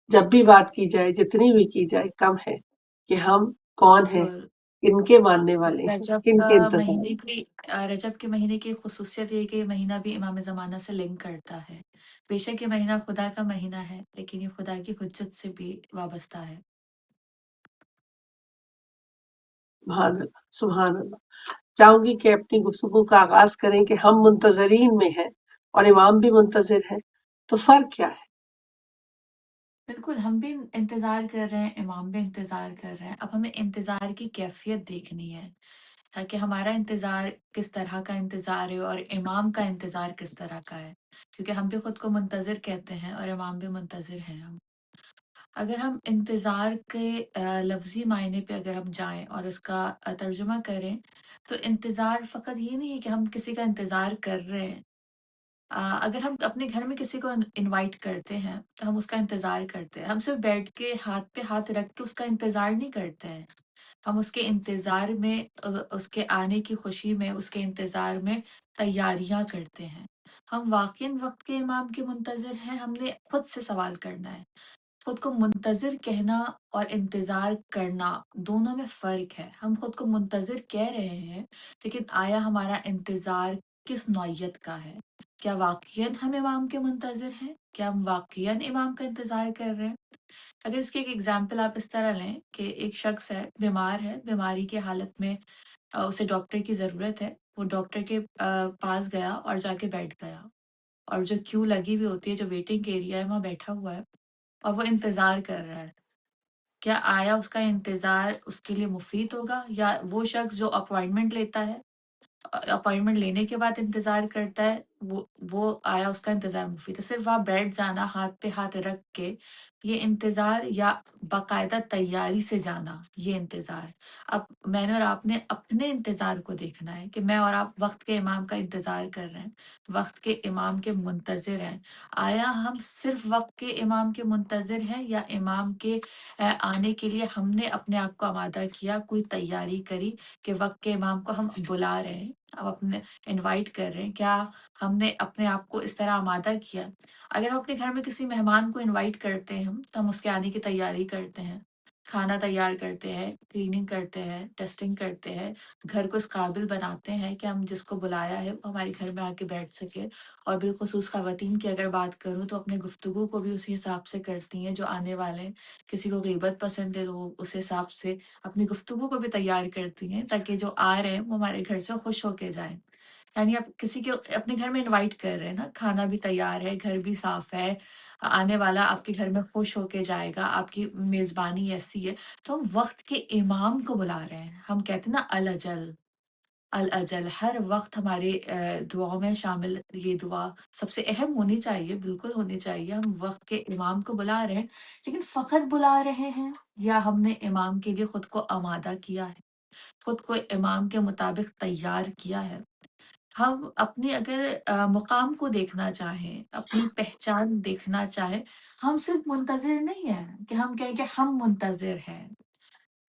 جب بھی بات کی جائے، جتنی بھی کی جائے، کم ہے کہ ہم کون ہیں، بالکل۔ کن کے ماننے والے ہیں، رجب کن کا کے انتظار مہینے میں۔ کی رجب کے مہینے کی خصوصیت یہ ہے کہ یہ مہینہ بھی امام زمانہ سے لنک کرتا ہے۔ بے شک یہ مہینہ خدا کا مہینہ ہے، لیکن یہ خدا کی حجت سے بھی وابستہ ہے۔ سبحان اللہ، سبحان اللہ۔ چاہوں گی کہ اپنی گفتگو کا آغاز کریں کہ ہم منتظرین میں ہیں اور امام بھی منتظر ہے، تو فرق کیا ہے؟ بالکل، ہم بھی انتظار کر رہے ہیں، امام بھی انتظار کر رہے ہیں۔ اب ہمیں انتظار کی کیفیت دیکھنی ہے کہ ہمارا انتظار کس طرح کا انتظار ہے اور امام کا انتظار کس طرح کا ہے، کیونکہ ہم بھی خود کو منتظر کہتے ہیں اور امام بھی منتظر ہیں ہم۔ اگر ہم انتظار کے لفظی معنی پہ اگر ہم جائیں اور اس کا ترجمہ کریں، تو انتظار فقط یہ نہیں ہے کہ ہم کسی کا انتظار کر رہے ہیں۔ اگر ہم اپنے گھر میں کسی کو انوائٹ کرتے ہیں تو ہم اس کا انتظار کرتے ہیں، ہم صرف بیٹھ کے ہاتھ پہ ہاتھ رکھ کے اس کا انتظار نہیں کرتے ہیں، ہم اس کے انتظار میں اس کے آنے کی خوشی میں، اس کے انتظار میں تیاریاں کرتے ہیں۔ ہم واقعاً وقت کے امام کے منتظر ہیں، ہم نے خود سے سوال کرنا ہے۔ خود کو منتظر کہنا اور انتظار کرنا دونوں میں فرق ہے۔ ہم خود کو منتظر کہہ رہے ہیں، لیکن آیا ہمارا انتظار کس نوعیت کا ہے؟ کیا واقعاً ہم امام کے منتظر ہیں؟ کیا ہم واقعاً امام کا انتظار کر رہے ہیں؟ اگر اس کی ایک ایگزامپل آپ اس طرح لیں کہ ایک شخص ہے، بیمار ہے، بیماری کی حالت میں اسے ڈاکٹر کی ضرورت ہے، وہ ڈاکٹر کے پاس گیا اور جا کے بیٹھ گیا، اور جو کیو لگی ہوئی ہوتی ہے، جو ویٹنگ ایریا ہے، وہاں بیٹھا ہوا ہے اور وہ انتظار کر رہا ہے۔ کیا آیا اس کا انتظار اس کے لیے مفید ہوگا، یا وہ شخص جو اپوائنٹمنٹ لیتا ہے، اپوائنٹمنٹ لینے کے بعد انتظار کرتا ہے، وہ آیا اس کا انتظار مفید ہے؟ صرف وہاں بیٹھ جانا ہاتھ پہ ہاتھ رکھ کے، یہ انتظار، یا باقاعدہ تیاری سے جانا، یہ انتظار؟ اب میں نے اور آپ نے اپنے انتظار کو دیکھنا ہے کہ میں اور آپ وقت کے امام کا انتظار کر رہے ہیں، وقت کے امام کے منتظر ہیں۔ آیا ہم صرف وقت کے امام کے منتظر ہیں، یا امام کے آنے کے لیے ہم نے اپنے آپ کو آمادہ کیا، کوئی تیاری کری کہ وقت کے امام کو ہم بلا رہے ہیں، ہم اپنے انوائٹ کر رہے ہیں؟ کیا ہم نے اپنے آپ کو اس طرح آمادہ کیا؟ اگر ہم اپنے گھر میں کسی مہمان کو انوائٹ کرتے ہیں تو ہم اس کے آنے کی تیاری کرتے ہیں، کھانا تیار کرتے ہیں، کلیننگ کرتے ہیں، ٹیسٹنگ کرتے ہیں، گھر کو اس قابل بناتے ہیں کہ ہم جس کو بلایا ہے وہ ہمارے گھر میں آ کے بیٹھ سکے۔ اور بالخصوص خواتین کی اگر بات کروں تو اپنے گفتگو کو بھی اسی حساب سے کرتی ہیں، جو آنے والے ہیں، کسی کو غیبت پسند ہے تو وہ اس حساب سے اپنی گفتگو کو بھی تیار کرتی ہیں، تاکہ جو آ رہے ہیں وہ ہمارے گھر سے خوش ہو کے جائیں۔ یعنی آپ کسی کے اپنے گھر میں انوائٹ کر رہے ہیں نا، کھانا بھی تیار ہے، گھر بھی صاف ہے، آنے والا آپ کے گھر میں خوش ہو کے جائے گا، آپ کی میزبانی ایسی ہے، تو ہم وقت کے امام کو بلا رہے ہیں۔ ہم کہتے ہیں نا الاجل، الاجل ہر وقت ہمارے دعاؤں میں شامل، یہ دعا سب سے اہم ہونی چاہیے، بالکل ہونی چاہیے۔ ہم وقت کے امام کو بلا رہے ہیں، لیکن فقط بلا رہے ہیں، یا ہم نے امام کے لیے خود کو آمادہ کیا ہے، خود کو امام کے مطابق تیار کیا ہے؟ ہم اپنی اگر مقام کو دیکھنا چاہیں، اپنی پہچان دیکھنا چاہیں، ہم صرف منتظر نہیں ہیں کہ ہم کہیں کہ ہم منتظر ہیں۔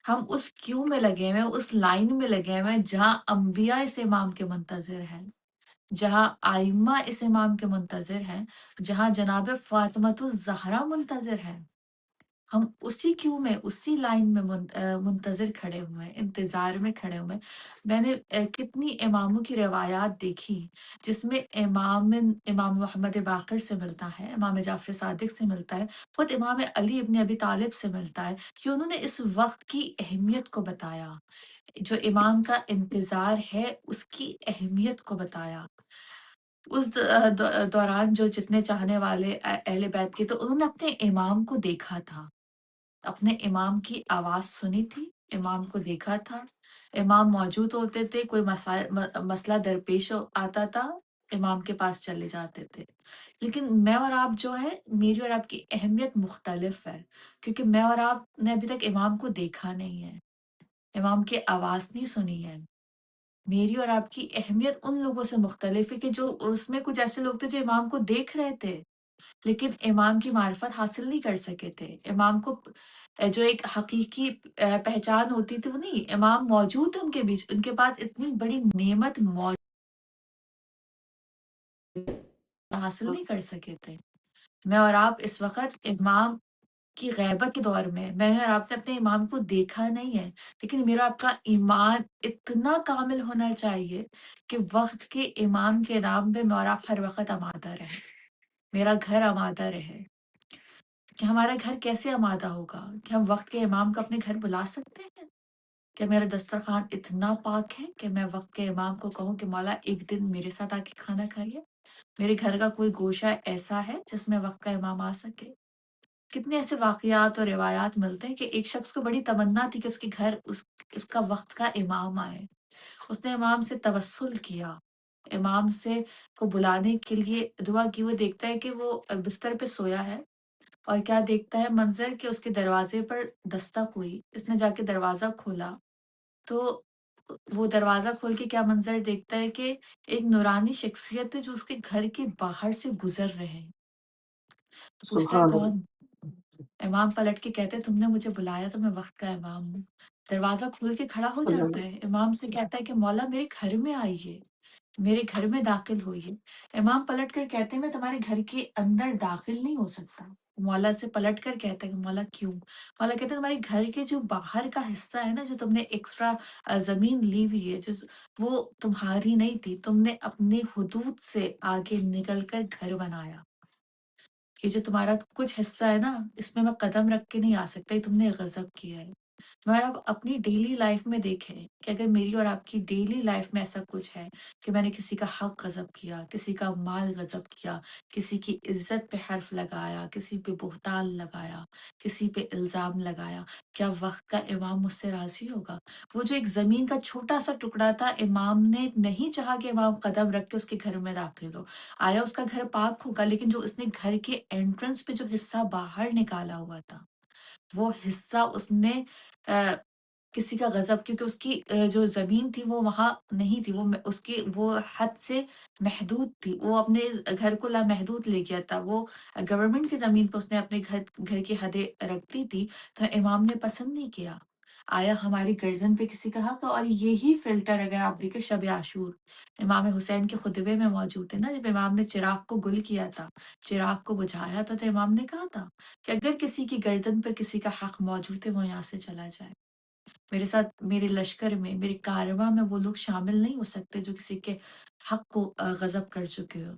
ہم اس کیو میں لگے ہوئے ہیں، اس لائن میں لگے ہوئے ہیں جہاں انبیاء اس امام کے منتظر ہیں، جہاں آئمہ اس امام کے منتظر ہیں، جہاں جناب فاطمۃ الزہرا منتظر ہیں۔ ہم اسی کیو میں، اسی لائن میں منتظر کھڑے ہوئے ہیں، انتظار میں کھڑے ہوئے ہیں۔ میں نے کتنی اماموں کی روایات دیکھی جس میں امام محمد باقر سے ملتا ہے، امام جعفر صادق سے ملتا ہے، خود امام علی ابن ابی طالب سے ملتا ہے، کہ انہوں نے اس وقت کی اہمیت کو بتایا، جو امام کا انتظار ہے اس کی اہمیت کو بتایا۔ اس دوران جو جتنے چاہنے والے اہل بیت کے، تو انہوں نے اپنے امام کو دیکھا تھا، اپنے امام کی آواز سنی تھی، امام کو دیکھا تھا، امام موجود ہوتے تھے، کوئی مسئلہ درپیش آتا تھا، امام کے پاس چلے جاتے تھے۔ لیکن میں اور آپ جو ہے، میری اور آپ کی اہمیت مختلف ہے، کیونکہ میں اور آپ نے ابھی تک امام کو دیکھا نہیں ہے، امام کی آواز نہیں سنی ہے۔ میری اور آپ کی اہمیت ان لوگوں سے مختلف ہے کہ جو اس میں کچھ ایسے لوگ تھے جو امام کو دیکھ رہے تھے، لیکن امام کی معرفت حاصل نہیں کر سکے تھے۔ امام کو جو ایک حقیقی پہچان ہوتی تھی وہ نہیں، امام موجود تھے ان کے بیچ، ان کے پاس اتنی بڑی نعمت حاصل نہیں کر سکے تھے۔ میں اور آپ اس وقت امام کی غیبت کے دور میں نے اور آپ نے اپنے امام کو دیکھا نہیں ہے، لیکن میرا آپ کا ایمان اتنا کامل ہونا چاہیے کہ وقت کے امام کے نام پہ میں اور آپ ہر وقت آمادہ رہیں، میرا گھر آمادہ رہے۔ کہ ہمارا گھر کیسے آمادہ ہوگا؟ کہ ہم وقت کے امام کو اپنے گھر بلا سکتے ہیں؟ کہ میرا دسترخوان اتنا پاک ہے کہ میں وقت کے امام کو کہوں کہ مولا ایک دن میرے ساتھ آ کے کھانا کھائیے؟ میرے گھر کا کوئی گوشہ ایسا ہے جس میں وقت کا امام آ سکے؟ کتنے ایسے واقعات اور روایات ملتے ہیں کہ ایک شخص کو بڑی تمنا تھی کہ اس کے گھر اس کا وقت کا امام آئے، اس نے امام سے توسل کیا، امام سے کو بلانے کے لیے دعا کی۔ وہ دیکھتا ہے کہ وہ بستر پہ سویا ہے، اور کیا دیکھتا ہے منظر کہ اس کے دروازے پر دستک ہوئی۔ اس نے جا کے دروازہ کھولا تو وہ دروازہ کھول کے کیا منظر دیکھتا ہے کہ ایک نورانی شخصیت ہے جو اس کے گھر کے باہر سے گزر رہے ہیں۔ پوچھتا ہے سبحان اللہ، کون؟ امام پلٹ کے کہتے تم نے مجھے بلایا تو میں وقت کا امام ہوں۔ دروازہ کھول کے کھڑا ہو صلی جاتا اللہ ہے، امام سے کہتا ہے کہ مولا میرے گھر میں آئیے، میرے گھر میں داخل ہوئیے۔ امام پلٹ کر کہتے ہیں میں تمہارے گھر کے اندر داخل نہیں ہو سکتا۔ مولا سے پلٹ کر کہتا ہے کہ مولا کیوں؟ مولا کہتے ہیں تمہارے گھر کے جو باہر کا حصہ ہے نا، جو تم نے ایکسٹرا زمین لی ہوئی ہے، وہ تمہاری نہیں تھی، تم نے اپنے حدود سے آگے نکل کر گھر بنایا۔ یہ جو تمہارا کچھ حصہ ہے نا، اس میں قدم رکھ کے نہیں آ سکتا، یہ تم نے غضب کیا ہے۔ مگر آپ اپنی ڈیلی لائف میں دیکھیں کہ اگر میری اور آپ کی ڈیلی لائف میں ایسا کچھ ہے کہ میں نے کسی کا حق غصب کیا، کسی کا مال غصب کیا، کسی کی عزت پہ حرف لگایا، کسی پہ بہتان لگایا، کسی پہ الزام لگایا، کیا وقت کا امام مجھ سے راضی ہوگا؟ وہ جو ایک زمین کا چھوٹا سا ٹکڑا تھا، امام نے نہیں چاہا کہ امام قدم رکھ کے اس کے گھر میں داخل ہو۔ آیا اس کا گھر پاک ہوگا، لیکن جو اس نے گھر کے انٹرنس پہ جو حصہ باہر نکالا ہوا تھا، وہ حصہ اس نے کسی کا غضب، کیونکہ اس کی جو زمین تھی وہ وہاں نہیں تھی، اس کی وہ حد سے محدود تھی، وہ اپنے گھر کو لامحدود لے گیا تھا، وہ گورنمنٹ کی زمین پہ اس نے اپنے گھر کی حدیں رکھ دی تھی، تو امام نے پسند نہیں کیا۔ آیا ہماری گردن پہ کسی کا حق؟ اور یہی فلٹر اگر آپ دیکھیں شب عاشور امام حسین کے خطبے میں موجود ہے نا، جب امام نے چراغ کو گل کیا تھا، چراغ کو بجھایا تھا، تو امام نے کہا تھا کہ اگر کسی کی گردن پر کسی کا حق موجود ہے وہ یہاں سے چلا جائے۔ میرے ساتھ میرے لشکر میں، میرے کارواں میں وہ لوگ شامل نہیں ہو سکتے جو کسی کے حق کو غضب کر چکے ہو۔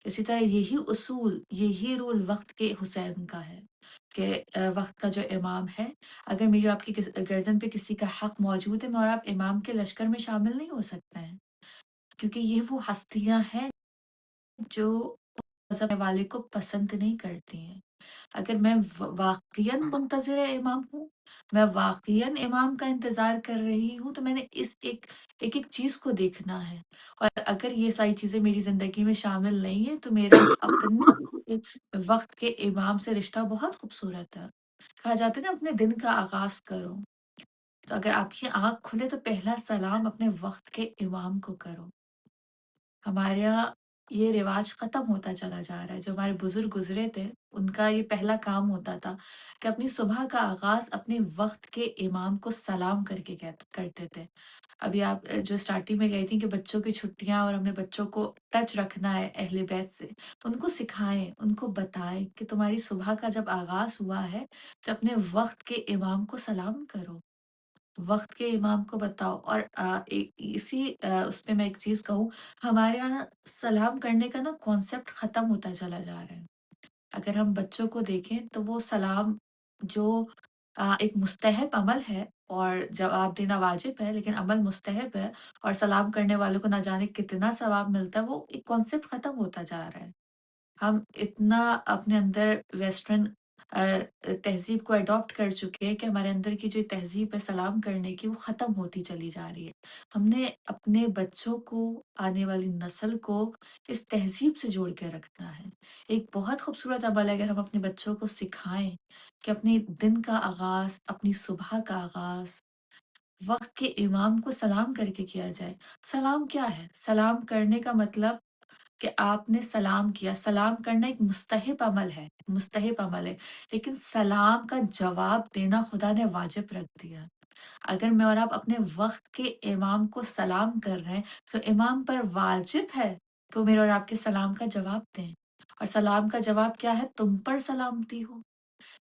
اسی طرح یہی اصول، یہی رول وقت کے حسین کا ہے کہ وقت کا جو امام ہے، اگر میری آپ کی گردن پہ کسی کا حق موجود ہے، میں اور آپ امام کے لشکر میں شامل نہیں ہو سکتے ہیں، کیونکہ یہ وہ ہستیاں ہیں جو غضب والے کو پسند نہیں کرتی ہیں۔ اگر میں واقعاً منتظر امام ہوں، میں واقعاً امام کا انتظار کر رہی ہوں، تو میں نے اس ایک ایک چیز کو دیکھنا ہے، اور اگر یہ ساری چیزیں میری زندگی میں شامل نہیں ہیں تو میرا اپنے وقت کے امام سے رشتہ بہت خوبصورت ہے۔ کہا جاتا ہے نا اپنے دن کا آغاز کرو، تو اگر آپ کی آنکھ کھلے تو پہلا سلام اپنے وقت کے امام کو کرو۔ ہمارے یہاں یہ رواج ختم ہوتا چلا جا رہا ہے۔ جو ہمارے بزرگ گزرے تھے، ان کا یہ پہلا کام ہوتا تھا کہ اپنی صبح کا آغاز اپنے وقت کے امام کو سلام کر کے کرتے تھے۔ ابھی آپ جو اسٹارٹنگ میں گئی تھی کہ بچوں کی چھٹیاں اور ہمیں بچوں کو ٹچ رکھنا ہے اہل بیت سے، ان کو سکھائیں، ان کو بتائیں کہ تمہاری صبح کا جب آغاز ہوا ہے تو اپنے وقت کے امام کو سلام کرو، وقت کے امام کو بتاؤ۔ اور اسی اس پہ میں ایک چیز کہوں، ہمارے یہاں سلام کرنے کا نا کانسیپٹ ختم ہوتا چلا جا رہا ہے۔ اگر ہم بچوں کو دیکھیں تو وہ سلام جو ایک مستحب عمل ہے اور جواب دینا واجب ہے، لیکن عمل مستحب ہے، اور سلام کرنے والوں کو نہ جانے کتنا ثواب ملتا ہے، وہ ایک کانسیپٹ ختم ہوتا جا رہا ہے۔ ہم اتنا اپنے اندر ویسٹرن تہذیب کو اڈاپٹ کر چکے ہیں کہ ہمارے اندر کی جو تہذیب ہے سلام کرنے کی، وہ ختم ہوتی چلی جا رہی ہے۔ ہم نے اپنے بچوں کو، آنے والی نسل کو اس تہذیب سے جوڑ کے رکھنا ہے۔ ایک بہت خوبصورت عمل ہے اگر ہم اپنے بچوں کو سکھائیں کہ اپنے دن کا آغاز، اپنی صبح کا آغاز وقت کے امام کو سلام کر کے کیا جائے۔ سلام کیا ہے؟ سلام کرنے کا مطلب کہ آپ نے سلام کیا۔ سلام کرنا ایک مستحب عمل ہے، مستحب عمل ہے، لیکن سلام کا جواب دینا خدا نے واجب رکھ دیا۔ اگر میں اور آپ اپنے وقت کے امام کو سلام کر رہے ہیں تو امام پر واجب ہے کہ وہ میرے اور آپ کے سلام کا جواب دیں، اور سلام کا جواب کیا ہے؟ تم پر سلامتی ہو۔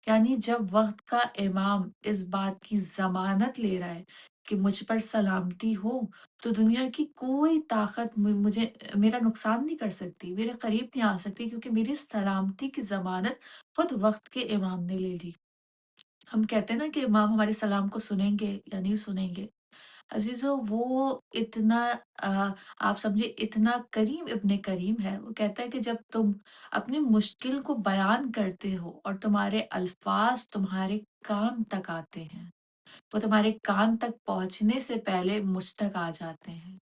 یعنی جب وقت کا امام اس بات کی ضمانت لے رہا ہے کہ مجھ پر سلامتی ہو، تو دنیا کی کوئی طاقت مجھے میرا نقصان نہیں کر سکتی، میرے قریب نہیں آ سکتی، کیونکہ میری سلامتی کی ضمانت خود وقت کے امام نے لے لی۔ ہم کہتے ہیں نا کہ امام ہمارے سلام کو سنیں گے یا نہیں سنیں گے۔ عزیزو، وہ اتنا آپ سمجھے اتنا کریم ابن کریم ہے، وہ کہتا ہے کہ جب تم اپنی مشکل کو بیان کرتے ہو اور تمہارے الفاظ تمہارے کان تک آتے ہیں، وہ تمہارے کان تک پہنچنے سے پہلے مجھ تک آ جاتے ہیں۔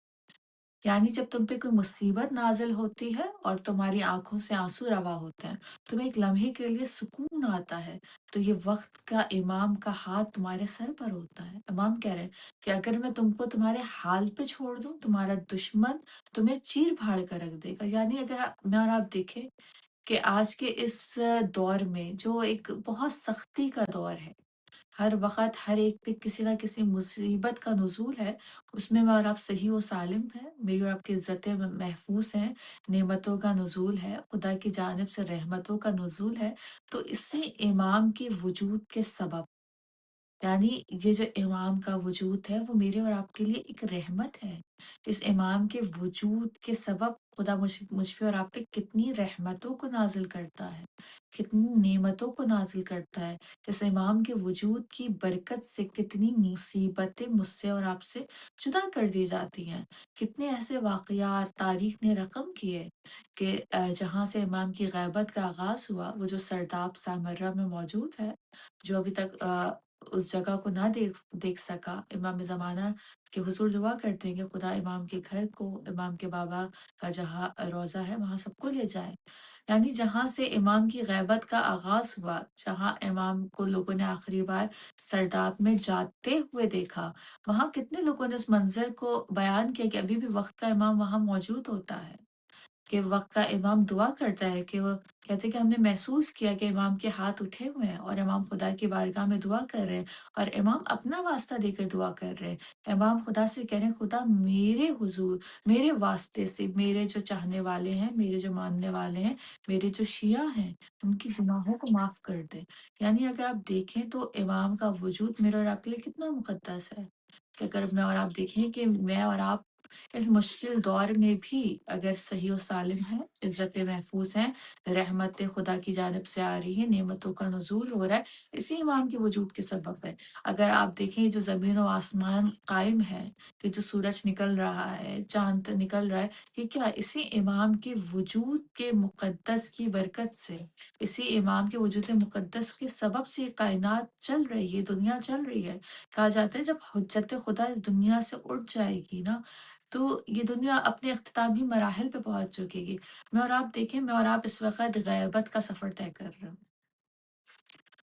یعنی جب تم پہ کوئی مصیبت نازل ہوتی ہے اور تمہاری آنکھوں سے آنسو روا ہوتے ہیں، تمہیں ایک لمحے کے لیے سکون آتا ہے، تو یہ وقت کا امام کا ہاتھ تمہارے سر پر ہوتا ہے۔ امام کہہ رہے ہیں کہ اگر میں تم کو تمہارے حال پہ چھوڑ دوں، تمہارا دشمن تمہیں چیر پھاڑ کر رکھ دے گا۔ یعنی اگر میں اور آپ دیکھیں کہ آج کے اس دور میں جو ایک بہت سختی کا دور ہے، ہر وقت ہر ایک پہ کسی نہ کسی مصیبت کا نزول ہے، اس میں اور آپ صحیح و سالم ہیں، میری اور آپ کی عزتیں محفوظ ہیں، نعمتوں کا نزول ہے، خدا کی جانب سے رحمتوں کا نزول ہے، تو اس سے امام کے وجود کے سبب، یعنی یہ جو امام کا وجود ہے وہ میرے اور آپ کے لیے ایک رحمت ہے۔ اس امام کے وجود کے سبب خدا مجھ پہ اور آپ پہ کتنی رحمتوں کو نازل کرتا ہے، کتنی نعمتوں کو نازل کرتا ہے۔ اس امام کے وجود کی برکت سے کتنی مصیبتیں مجھ سے اور آپ سے جدا کر دی جاتی ہیں۔ کتنے ایسے واقعات تاریخ نے رقم کیے کہ جہاں سے امام کی غیبت کا آغاز ہوا، وہ جو سرداب سامرہ میں موجود ہے، جو ابھی تک اس جگہ کو نہ دیکھ سکا، امام زمانہ کے حضور دعا کرتے ہیں کہ خدا امام کے گھر کو، امام کے بابا کا جہاں روضہ ہے وہاں سب کو لے جائے۔ یعنی جہاں سے امام کی غیبت کا آغاز ہوا، جہاں امام کو لوگوں نے آخری بار سرداب میں جاتے ہوئے دیکھا، وہاں کتنے لوگوں نے اس منظر کو بیان کیا کہ ابھی بھی وقت کا امام وہاں موجود ہوتا ہے، کہ وقت کا امام دعا کرتا ہے، کہ وہ کہتے ہیں کہ ہم نے محسوس کیا کہ امام کے ہاتھ اٹھے ہوئے ہیں اور امام خدا کی بارگاہ میں دعا کر رہے ہیں، اور امام اپنا واسطہ دے کر دعا کر رہے ہیں۔ امام خدا سے کہہ رہے ہیں خدا میرے حضور، میرے واسطے سے، میرے جو چاہنے والے ہیں، میرے جو ماننے والے ہیں، میرے جو شیعہ ہیں، ان کی گناہوں کو معاف کر دے۔ یعنی اگر آپ دیکھیں تو امام کا وجود میرے اور آپ کے لیے کتنا مقدس ہے، کہ اگر میں اور آپ دیکھیں کہ میں اور آپ اس مشکل دور میں بھی اگر صحیح و سالم ہے، عزت محفوظ ہیں، رحمت خدا کی جانب سے آ رہی ہے، نعمتوں کا نزول ہو رہا ہے، اسی امام کے وجود کے سبب ہے۔ اگر آپ دیکھیں جو زمین و آسمان قائم ہے، کہ جو سورج نکل رہا ہے، چاند نکل رہا ہے، یہ کیا اسی امام کے وجود کے مقدس کی برکت سے، اسی امام کے وجود مقدس کے سبب سے یہ کائنات چل رہی ہے، دنیا چل رہی ہے۔ کہا جاتا ہے جب حجت خدا اس دنیا سے اٹھ جائے گی نا، تو یہ دنیا اپنے اختتامی مراحل پہ پہنچ چکے گی۔ میں اور آپ دیکھیں، میں اور آپ اس وقت غیبت کا سفر طے کر رہے ہیں۔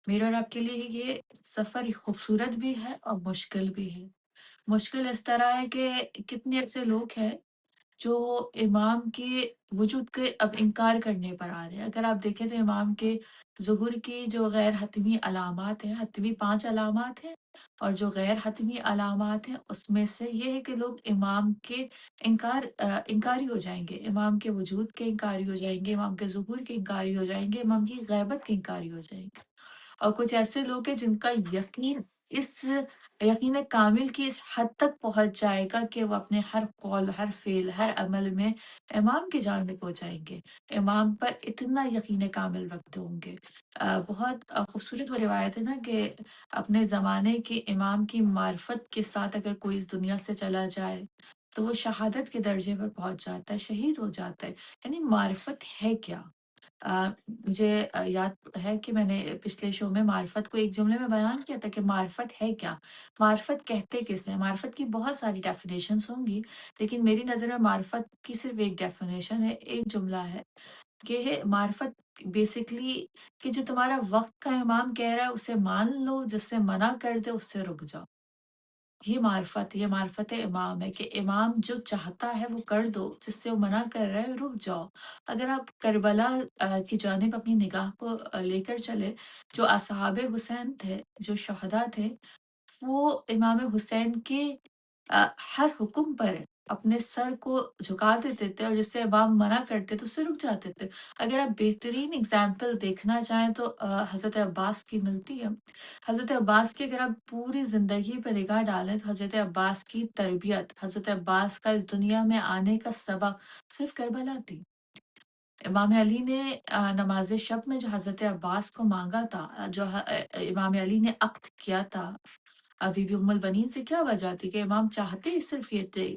میرے اور آپ کے لیے یہ سفر خوبصورت بھی ہے اور مشکل بھی ہے۔ مشکل اس طرح ہے کہ کتنے ایسے لوگ ہیں جو امام کے وجود کے اب انکار کرنے پر آ رہے ہیں۔ اگر آپ دیکھیں تو امام کے ظہور کی جو غیر حتمی علامات ہیں، حتمی 5 علامات ہیں، اور جو غیر حتمی علامات ہیں اس میں سے یہ ہے کہ لوگ امام کے انکاری ہو جائیں گے، امام کے وجود کے انکاری ہو جائیں گے، امام کے ظہور کے انکاری ہو جائیں گے، امام کی غیبت کے انکاری ہو جائیں گے۔ اور کچھ ایسے لوگ ہیں جن کا اس یقین کامل کی اس حد تک پہنچ جائے گا کہ وہ اپنے ہر قول، ہر فعل، ہر عمل میں امام کی جانب ہو جائیں گے، امام پر اتنا یقین کامل رکھتے ہوں گے۔ بہت خوبصورت وہ روایت ہے نا کہ اپنے زمانے کے امام کی معرفت کے ساتھ اگر کوئی اس دنیا سے چلا جائے تو وہ شہادت کے درجے پر پہنچ جاتا ہے، شہید ہو جاتا ہے۔ یعنی معرفت ہے کیا؟ مجھے یاد ہے کہ میں نے پچھلے شو میں معرفت کو ایک جملے میں بیان کیا تھا کہ معرفت ہے کیا؟ معرفت کہتے کس ہیں؟ معرفت کی بہت ساری ڈیفینیشنز ہوں گی، لیکن میری نظر میں معرفت کی صرف ایک ڈیفینیشن ہے، ایک جملہ ہے کہ معرفت بیسکلی کہ جو تمہارا وقت کا امام کہہ رہا ہے اسے مان لو، جس سے منع کر دے اس سے رک جاؤ۔ یہ معرفت امام ہے کہ امام جو چاہتا ہے وہ کر دو، جس سے وہ منع کر رہا ہے رک جاؤ۔ اگر آپ کربلا کی جانب اپنی نگاہ کو لے کر چلے، جو اصحاب حسین تھے، جو شہداء تھے، وہ امام حسین کے ہر حکم پر اپنے سر کو جھکا دیتے تھے اور جس سے امام منع کرتے تو اس سے رک جاتے تھے۔ اگر آپ بہترین اگزامپل دیکھنا چاہیں تو حضرت عباس کی ملتی ہے۔ حضرت عباس کی اگر آپ پوری زندگی پہ نگاہ ڈالیں تو حضرت عباس کی تربیت، حضرت عباس کا اس دنیا میں آنے کا سبب صرف کربلا تھی۔ امام علی نے نماز شب میں جو حضرت عباس کو مانگا تھا، امام علی نے عقد کیا تھا، ابھی بھی ام البنین سے کیا وجہ تھی کہ امام چاہتے ہی صرف یہ تھے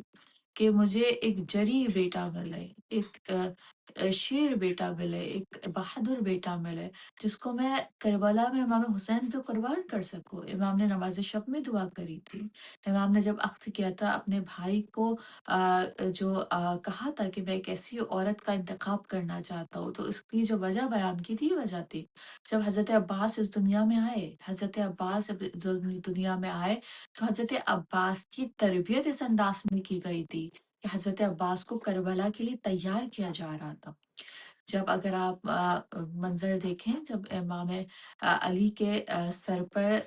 کہ مجھے ایک جری بیٹا ملے، ایک شیر بیٹا ملے، ایک بہادر بیٹا ملے، جس کو میں کربلا میں امام حسین پہ قربان کر سکوں۔ امام نے نماز شب میں دعا کری تھی۔ امام نے جب عقد کیا تھا اپنے بھائی کو جو کہا تھا کہ میں ایک ایسی عورت کا انتخاب کرنا چاہتا ہوں، تو اس کی جو وجہ بیان کی تھی، یہ وجہ تھی جب حضرت عباس اس دنیا میں آئے، حضرت عباس جب دنیا میں آئے تو حضرت عباس کی تربیت اس انداز میں کی گئی تھی کہ حضرت عباس کو کربلا کے لیے تیار کیا جا رہا تھا۔ جب اگر آپ منظر دیکھیں، جب امام علی کے سر پر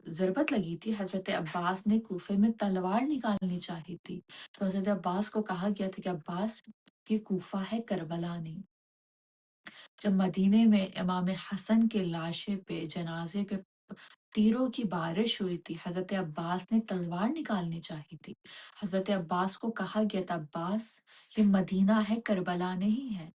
ضربت لگی تھی، حضرت عباس نے کوفے میں تلوار نکالنی چاہی تھی، تو حضرت عباس کو کہا گیا تھا کہ عباس، یہ کوفہ ہے، کربلا نہیں۔ جب مدینے میں امام حسن کے لاشے پہ، جنازے پہ تیروں کی بارش ہوئی تھی، حضرت عباس نے تلوار نکالنی چاہی تھی۔ حضرت عباس کو کہا گیا تھا، عباس، یہ مدینہ ہے، کربلا نہیں ہے۔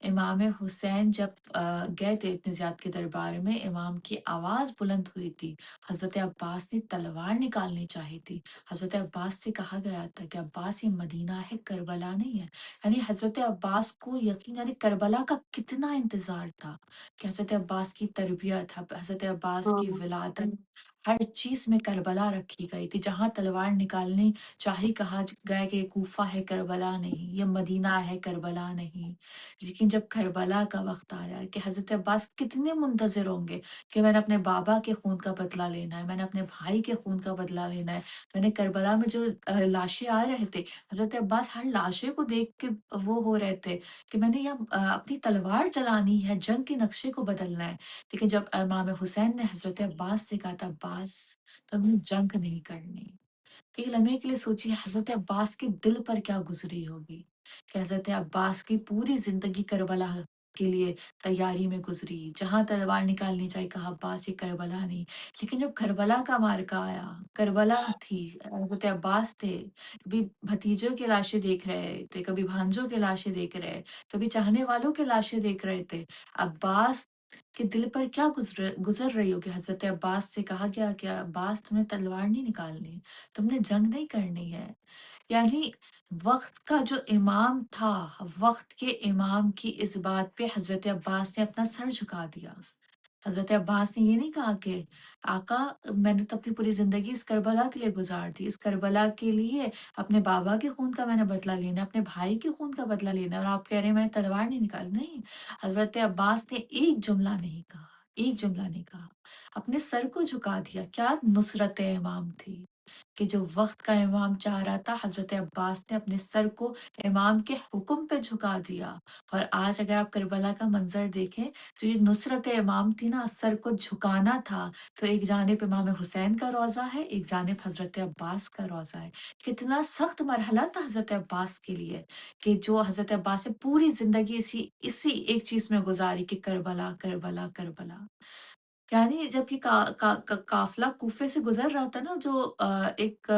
امام حسین جب گئے تھے ابن زیاد کے دربار میں، امام کی آواز بلند ہوئی تھی، حضرت عباس نے تلوار نکالنی چاہی تھی۔ حضرت عباس سے کہا گیا تھا کہ عباس، یہ مدینہ ہے، کربلا نہیں ہے۔ یعنی حضرت عباس کو یقین، یعنی کربلا کا کتنا انتظار تھا کہ حضرت عباس کی تربیت، حضرت عباس کی ولادت، ہر چیز میں کربلا رکھی گئی تھی۔ جہاں تلوار نکالنی چاہی، کہا گیا کہ یہ کوفہ ہے، کربلا نہیں، یہ مدینہ ہے، کربلا نہیں۔ لیکن جب کربلا کا وقت آیا کہ حضرت عباس کتنے منتظر ہوں گے کہ میں نے اپنے بابا کے خون کا بدلہ لینا ہے، میں نے اپنے بھائی کے خون کا بدلہ لینا ہے، میں نے کربلا میں جو لاشیں آ رہے تھے، حضرت عباس ہر لاشے کو دیکھ کے وہ ہو رہے تھے کہ میں نے یہ اپنی تلوار چلانی ہے، جنگ کے نقشے کو بدلنا ہے۔ لیکن جب امام حسین نے حضرت عباس سے کہا تھا، عباس، تم نے جنگ نہیں کرنی، ایک لمحے کے لیے سوچیے حضرت عباس کے دل پر کیا گزری ہوگی کہ حضرت عباس کی پوری زندگی کربلا کے لیے تیاری میں گزری، جہاں تلوار نکالنی چاہیے، کہا عباس، یہ کربلا نہیں۔ لیکن جب کربلا کا معرکہ آیا، کربلا تھی، حضرت عباس تھے، کبھی بھتیجوں کے لاشیں دیکھ رہے تھے، کبھی بھانجوں کے لاشیں دیکھ رہے، کبھی چاہنے والوں کے لاشیں دیکھ رہے تھے، عباس کے دل پر کیا گزر رہی ہوگی؟ حضرت عباس سے کہا گیا کہ عباس، تمہیں تلوار نہیں نکالنی، تم نے جنگ نہیں کرنی ہے۔ یعنی وقت کا جو امام تھا، وقت کے امام کی اس بات پہ حضرت عباس نے اپنا سر جھکا دیا۔ حضرت عباس نے یہ نہیں کہا کہ آقا، میں نے تو اپنی پوری زندگی اس کربلا کے لیے گزار دی، اس کربلا کے لیے اپنے بابا کے خون کا میں نے بدلہ لینا ہے، اپنے بھائی کے خون کا بدلہ لینا ہے، اور آپ کہہ رہے ہیں میں نے تلوار نہیں نکالی۔ نہیں، حضرت عباس نے ایک جملہ نہیں کہا، ایک جملہ نہیں کہا، اپنے سر کو جھکا دیا۔ کیا نصرت امام تھی کہ جو وقت کا امام چاہ رہا تھا، حضرت عباس نے اپنے سر کو امام کے حکم پہ جھکا دیا۔ اور آج اگر آپ کربلا کا منظر دیکھیں، تو یہ نصرت امام تھی نا، سر کو جھکانا تھا، تو ایک جانب امام حسین کا روضہ ہے، ایک جانب حضرت عباس کا روضہ ہے۔ کتنا سخت مرحلہ تھا حضرت عباس کے لیے کہ جو حضرت عباس نے پوری زندگی اسی ایک چیز میں گزاری کہ کربلا، کربلا، کربلا۔ یعنی جب یہ قافلہ کوفے سے گزر رہا تھا نا، جو ایک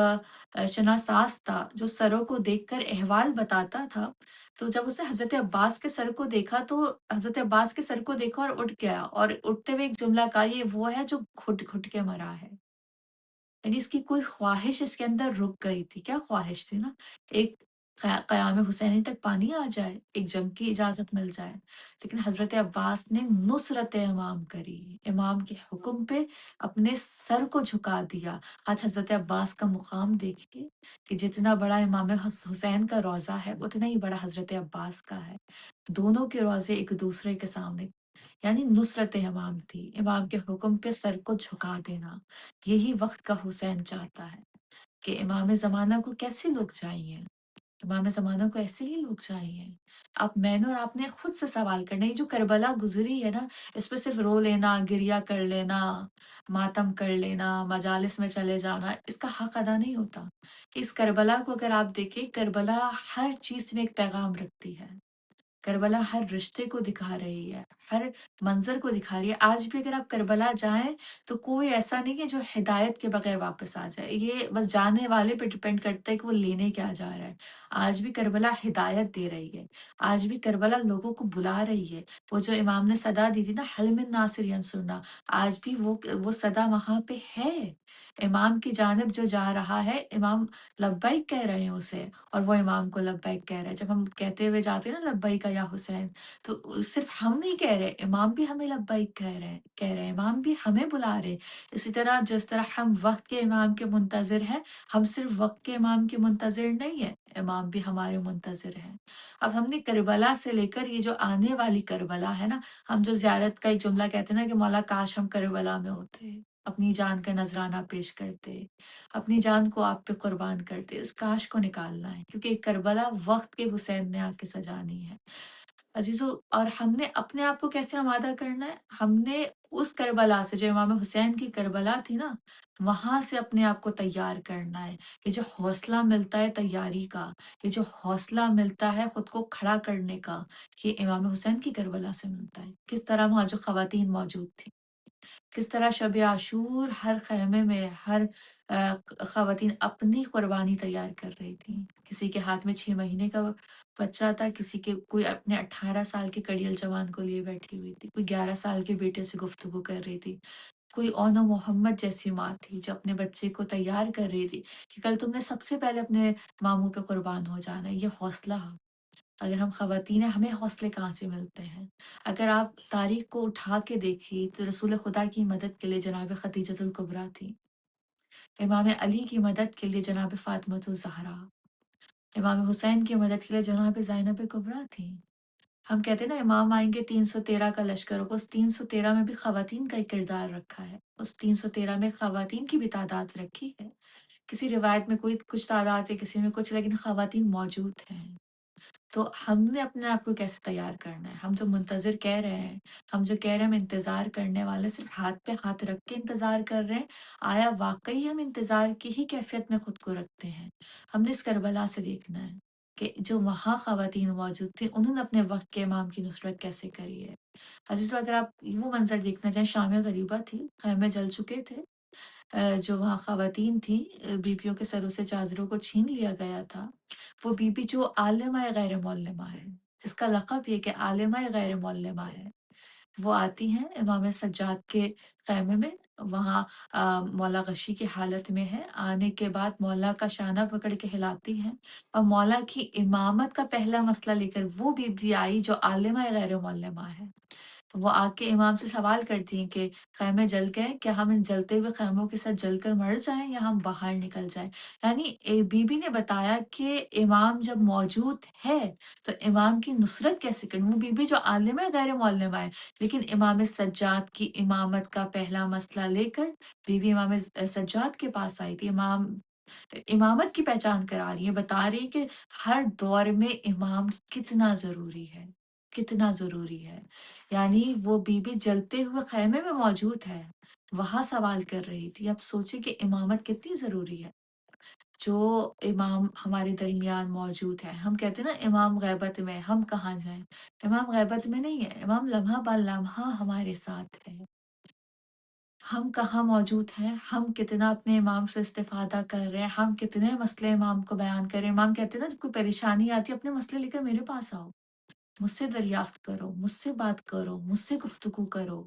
شناساس تھا جو سروں کو دیکھ کر احوال بتاتا تھا، تو جب اس نے حضرت عباس کے سر کو دیکھا تو حضرت عباس کے سر کو دیکھا اور اٹھ گیا، اور اٹھتے ہوئے ایک جملہ کہا، یہ وہ ہے جو گھٹ گھٹ کے مرا ہے۔ یعنی اس کی کوئی خواہش اس کے اندر رک گئی تھی۔ کیا خواہش تھی نا؟ ایک قیام حسینی تک پانی آ جائے، ایک جنگ کی اجازت مل جائے۔ لیکن حضرت عباس نے نصرت امام کری، امام کے حکم پہ اپنے سر کو جھکا دیا۔ آج حضرت عباس کا مقام دیکھیے کہ جتنا بڑا امام حسین کا روضہ ہے، اتنا ہی بڑا حضرت عباس کا ہے۔ دونوں کے روضے ایک دوسرے کے سامنے، یعنی نصرت امام تھی، امام کے حکم پہ سر کو جھکا دینا۔ یہی وقت کا حسین چاہتا ہے کہ امام زمانہ کو کیسے لوگ چاہیے؟ امام زمانہ کو ایسے ہی لوگ چاہیے۔ اب میں نے اور آپ نے خود سے سوال کرنا ہے، یہ جو کربلا گزری ہے نا، اس پہ صرف رو لینا، گریہ کر لینا، ماتم کر لینا، مجالس میں چلے جانا، اس کا حق ادا نہیں ہوتا۔ اس کربلا کو اگر آپ دیکھیں، کربلا ہر چیز میں ایک پیغام رکھتی ہے۔ کربلا ہر رشتے کو دکھا رہی ہے، ہر منظر کو دکھا رہی ہے۔ آج بھی اگر آپ کربلا جائیں تو کوئی ایسا نہیں ہے جو ہدایت کے بغیر واپس آ جائے، یہ بس جانے والے پہ ڈپینڈ کرتا ہے کہ وہ لینے کیا جا رہا ہے۔ آج بھی کربلا ہدایت دے رہی ہے، آج بھی کربلا لوگوں کو بلا رہی ہے۔ وہ جو امام نے صدا دی تھی نا، حل من ناصر ینصرنا، آج بھی وہ صدا وہاں پہ ہے۔ امام کی جانب جو جا رہا ہے، امام لبیک کہہ رہے ہیں اسے، اور وہ امام کو لبیک کہہ رہا ہے۔ جب ہم کہتے ہوئے جاتے ہیں نا لبیک یا حسین، تو صرف ہم نہیں کہہ رہے، امام بھی ہمیں لبیک کہہ رہے ہیں، امام بھی ہمیں بلا رہے۔ اسی طرح جس طرح ہم وقت کے امام کے منتظر ہیں، ہم صرف وقت کے امام کے منتظر نہیں ہیں، امام بھی ہمارے منتظر ہیں۔ اب ہم نے کربلا سے لے کر یہ جو آنے والی کربلا ہے نا، ہم جو زیارت کا ایک جملہ کہتے ہیں نا کہ مولا کاش ہم کربلا میں ہوتے، اپنی جان کا نذرانہ پیش کرتے، اپنی جان کو آپ پہ قربان کرتے، اس کاش کو نکالنا ہے، کیونکہ ایک کربلا وقت کے حسین نے آ کے سجانی ہے۔ عزیزو، اور ہم نے اپنے آپ کو کیسے آمادہ کرنا ہے؟ ہم نے اس کربلا سے، جو امام حسین کی کربلا تھی نا، وہاں سے اپنے آپ کو تیار کرنا ہے۔ یہ جو حوصلہ ملتا ہے تیاری کا، یہ جو حوصلہ ملتا ہے خود کو کھڑا کرنے کا، یہ امام حسین کی کربلا سے ملتا ہے۔ کس طرح وہاں جو خواتین موجود تھیں، کس طرح شب عاشور ہر خیمے میں ہر خواتین اپنی قربانی تیار کر رہی تھیں۔ کسی کے ہاتھ میں 6 مہینے کا بچہ تھا، کسی کے کوئی اپنے 18 سال کے کڑیل جوان کو لیے بیٹھی ہوئی تھی، کوئی 11 سال کے بیٹے سے گفتگو کر رہی تھی، کوئی اون محمد جیسی ماں تھی جو اپنے بچے کو تیار کر رہی تھی کہ کل تم نے سب سے پہلے اپنے ماموں پہ قربان ہو جانا ہے۔ یہ حوصلہ، اگر ہم خواتین ہیں، ہمیں حوصلے کہاں سے ملتے ہیں؟ اگر آپ تاریخ کو اٹھا کے دیکھیے تو رسول خدا کی مدد کے لیے جناب خدیجۃ الکبریٰ تھی، امام علی کی مدد کے لیے جناب فاطمۃ الزہرا، امام حسین کی مدد کے لیے جناب زینب کبریٰ تھی۔ ہم کہتے ہیں نا امام آئیں گے 313 کا لشکر ہوگا، اس 313 میں بھی خواتین کا ایک کردار رکھا ہے، اس 313 میں خواتین کی بھی تعداد رکھی ہے۔ کسی روایت میں کوئی کچھ تعداد ہے، کسی میں کچھ، لیکن خواتین موجود ہیں۔ تو ہم نے اپنے آپ کو کیسے تیار کرنا ہے؟ ہم جو منتظر کہہ رہے ہیں، ہم جو کہہ رہے ہیں ہم انتظار کرنے والے، صرف ہاتھ پہ ہاتھ رکھ کے انتظار کر رہے ہیں، آیا واقعی ہم انتظار کی ہی کیفیت میں خود کو رکھتے ہیں؟ ہم نے اس کربلا سے دیکھنا ہے کہ جو وہاں خواتین موجود تھیں، انہوں نے اپنے وقت کے امام کی نصرت کیسے کری ہے۔ عزیزو، اگر آپ وہ منظر دیکھنا چاہیں، شام غریبہ تھی، خیمے جل چکے تھے، جو وہاں خواتین تھیں، بیویوں کے سروں سے چادروں کو چھین لیا گیا تھا۔ وہ بی بی جو عالمہ غیر معلمہ ہے، جس کا لقب یہ کہ عالمہ غیر معلمہ ہے، وہ آتی ہیں امام سجاد کے خیمے میں، وہاں مولا غشی کی حالت میں ہے، آنے کے بعد مولا کا شانہ پکڑ کے ہلاتی ہیں، اور مولا کی امامت کا پہلا مسئلہ لے کر وہ بی بی آئی جو عالمہ غیر معلمہ ہے۔ وہ آ کے امام سے سوال کرتی ہیں کہ خیمے جل گئے، کیا ہم ان جلتے ہوئے خیموں کے ساتھ جل کر مر جائیں یا ہم باہر نکل جائیں؟ یعنی بی بی نے بتایا کہ امام جب موجود ہے تو امام کی نصرت کیسے کریں۔ وہ بی بی جو عالمہ غیر معلمہ ہے، لیکن امام سجاد کی امامت کا پہلا مسئلہ لے کر بی بی امام سجاد کے پاس آئی تھی، امامت کی پہچان کرا رہی ہے، بتا رہی ہے کہ ہر دور میں امام کتنا ضروری ہے، کتنا ضروری ہے۔ یعنی وہ بی بی جلتے ہوئے خیمے میں موجود ہے، وہاں سوال کر رہی تھی۔ اب سوچیں کہ امامت کتنی ضروری ہے۔ جو امام ہمارے درمیان موجود ہے، ہم کہتے ہیں نا امام غیبت میں، ہم کہاں جائیں؟ امام غیبت میں نہیں ہے، امام لمحہ با لمحہ ہمارے ساتھ ہے۔ ہم کہاں موجود ہیں، ہم کتنا اپنے امام سے استفادہ کر رہے ہیں، ہم کتنے مسئلے امام کو بیان کریں۔ امام کہتے ہیں نا جب کوئی پریشانی آتی ہے، اپنے مسئلے لے کر میرے پاس آؤ، مجھ سے دریافت کرو، مجھ سے بات کرو، مجھ سے گفتگو کرو۔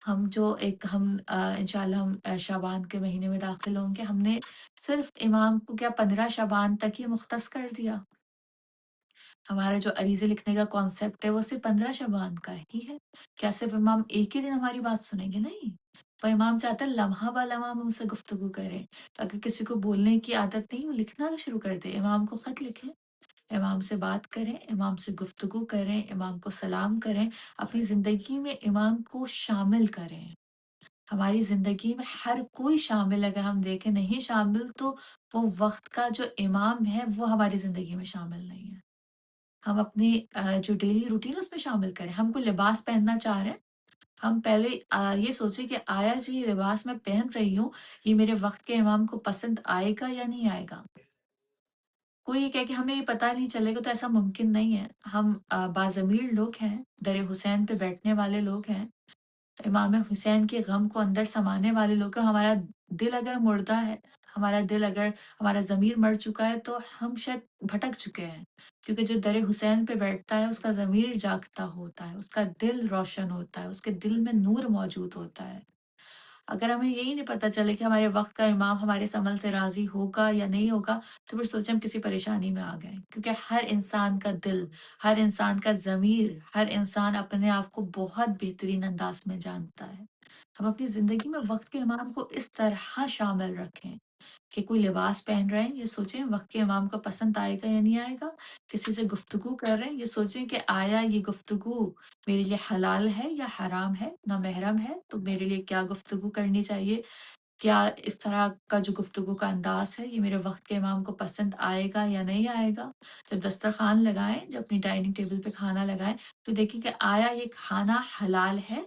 ہم انشاءاللہ ہم شعبان کے مہینے میں داخل ہوں گے، ہم نے صرف امام کو کیا 15 شعبان تک ہی مختص کر دیا؟ ہمارا جو عریضے لکھنے کا کانسیپٹ ہے وہ صرف 15 شعبان کا ہی ہے۔ کیا صرف امام ایک ہی دن ہماری بات سنیں گے؟ نہیں، وہ امام چاہتا ہے لمحہ با لمحہ ہم ان سے گفتگو کریں۔ اگر کسی کو بولنے کی عادت نہیں، وہ لکھنا شروع کر دے، امام کو خط لکھیں، امام سے بات کریں، امام سے گفتگو کریں، امام کو سلام کریں، اپنی زندگی میں امام کو شامل کریں۔ ہماری زندگی میں ہر کوئی شامل ہے، اگر ہم دیکھیں نہیں شامل تو وہ وقت کا جو امام ہے وہ ہماری زندگی میں شامل نہیں ہے۔ ہم اپنی جو ڈیلی روٹین ہے اس میں شامل کریں۔ ہم کوئی لباس پہننا چاہ رہے ہیں، ہم پہلے یہ سوچیں کہ آیا جو یہ لباس میں پہن رہی ہوں، یہ میرے وقت کے امام کو پسند آئے گا یا نہیں آئے گا؟ کوئی یہ کہے کہ ہمیں یہ پتہ نہیں چلے گا تو ایسا ممکن نہیں ہے۔ ہم باضمیر لوگ ہیں، در حسین پہ بیٹھنے والے لوگ ہیں، امام حسین کے غم کو اندر سمانے والے لوگ ہیں۔ ہمارا دل اگر مردہ ہے، ہمارا دل اگر ہمارا ضمیر مر چکا ہے تو ہم شاید بھٹک چکے ہیں، کیونکہ جو در حسین پہ بیٹھتا ہے اس کا ضمیر جاگتا ہوتا ہے، اس کا دل روشن ہوتا ہے، اس کے دل میں نور موجود ہوتا ہے۔ اگر ہمیں یہی نہیں پتہ چلے کہ ہمارے وقت کا امام ہمارے اس عمل سے راضی ہوگا یا نہیں ہوگا، تو پھر سوچیں ہم کسی پریشانی میں آ گئے، کیونکہ ہر انسان کا دل، ہر انسان کا ضمیر، ہر انسان اپنے آپ کو بہت بہترین انداز میں جانتا ہے۔ ہم اپنی زندگی میں وقت کے امام کو اس طرح شامل رکھیں کہ کوئی لباس پہن رہے ہیں، یہ سوچیں وقت کے امام کو پسند آئے گا یا نہیں آئے گا۔ کسی سے گفتگو کر رہے ہیں، یہ سوچیں کہ آیا یہ گفتگو میرے لیے حلال ہے یا حرام ہے، نامحرم ہے تو میرے لیے کیا گفتگو کرنی چاہیے، کیا اس طرح کا جو گفتگو کا انداز ہے یہ میرے وقت کے امام کو پسند آئے گا یا نہیں آئے گا۔ جب دسترخوان لگائیں، جب اپنی ڈائننگ ٹیبل پہ کھانا لگائیں تو دیکھیں کہ آیا یہ کھانا حلال ہے،